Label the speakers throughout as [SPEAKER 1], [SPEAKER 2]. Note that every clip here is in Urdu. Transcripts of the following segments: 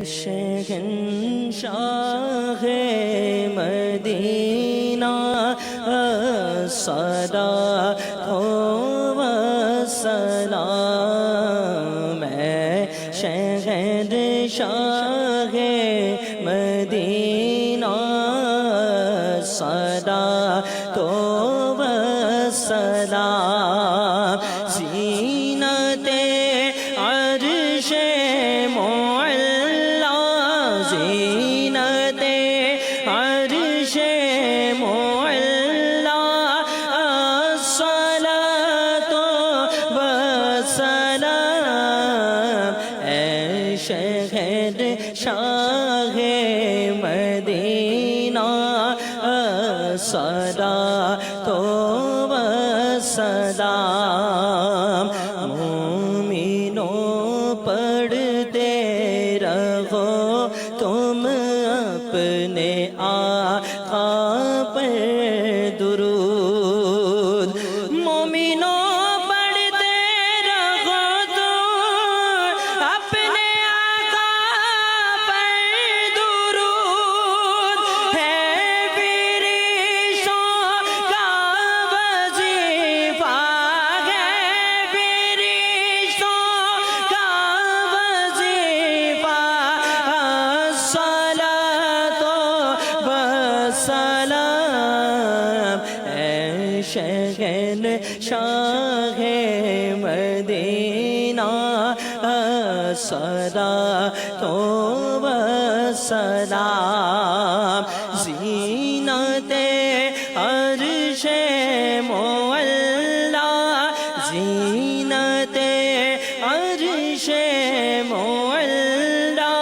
[SPEAKER 1] شہنشاہ مدینہ صلاۃ و سلام شہنشاہ مدینہ صلاۃ و سلام زینت عرش زینت عرش معلا الصلاۃ والسلام اے شہنشاہ مدینہ الصلاۃ والسلام مومنوں پڑھتے رہو تم اپنے آقا پر درود مومنوں پڑھتے رہو تم اپنے آقا پر درود ہے فرشتوں کا وظیفہ ہے فرشتوں کا وظیفہ سلام اے شہنشاہ مدینہ صلاۃ و سلام زینت عرش معلا زینت عرش معلا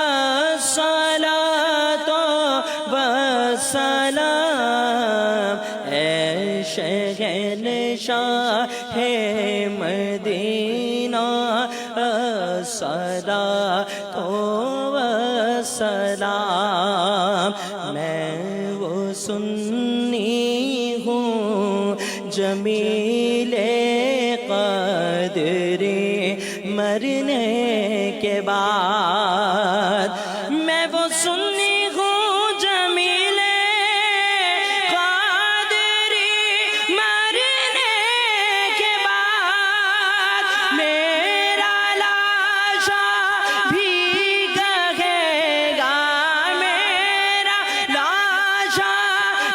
[SPEAKER 1] الصلاۃ والسلام اے شہنشاہ مدینہ الصلاۃ والسلام میں وہ سنی ہوں جمیل قدری مرنے کے بعد میں وہ سنی ہوں جمیل قدری مرنے کے بعد میرا لاشا بھی کہے گا میرا لاشا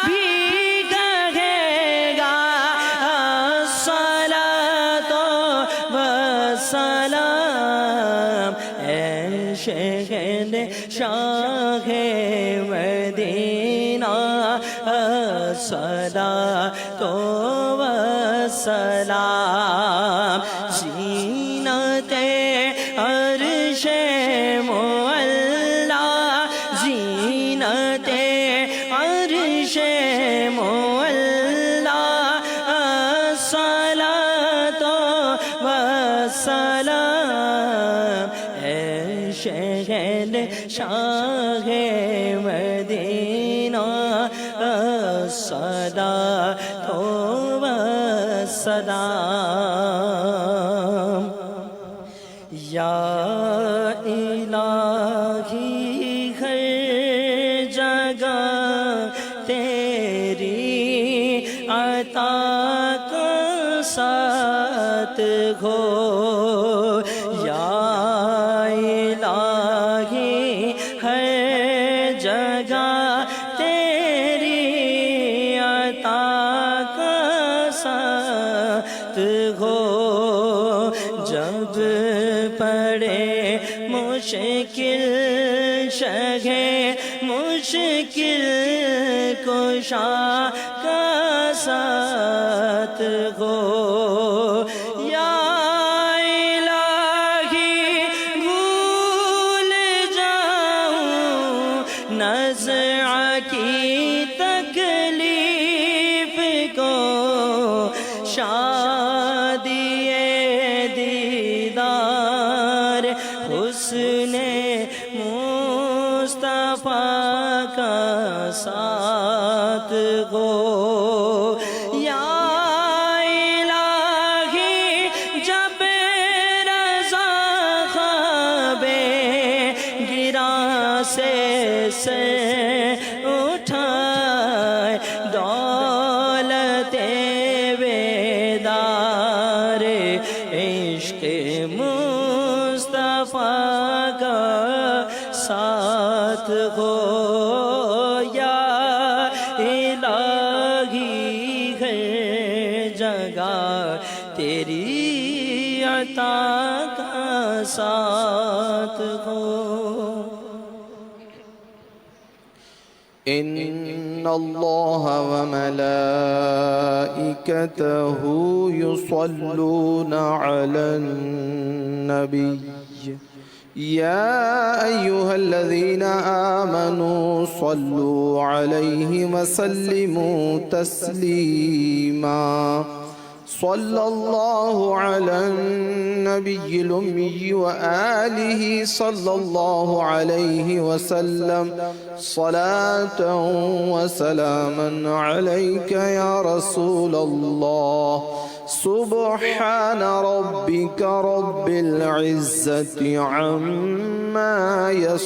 [SPEAKER 1] بھی کہے گا الصلاۃ والسلام اے شہنشاہ مدینہ الصلاۃ والسلام زینت عرش معلا زینت عرش معلا الصلاۃ والسلام اے شہنشاہ مدینہ الصلاۃ والسلام یا الہی ہر جگہ تیری عطا کا ساتھ ہو یا الہی ہر جگہ تیری عطا کا ساتھ ہو جب پڑے مشکل شگے مشکل کشا کا ساتھ ہو یا الہی بھول جاؤں نزع کی تکلیف کو شادی دیدار حسن مصطفیٰ کا ساتھ ہو یا الہی جب رضا خواب سے اٹھائے دولت بیدار عشق مصطفیٰ کا ساتھ ہو یا الہی ہے جگہ تیری عطا کا ساتھ ہو
[SPEAKER 2] إن الله وملائكته يصلون على النبي يا أيها الذين آمنوا صلوا عليه وسلموا تسليما صلى الله على النبي الأمي وآله صلى الله عليه وسلم صلاة وسلاما عليك يا رسول الله سبحان ربك رب العزة عما يصفون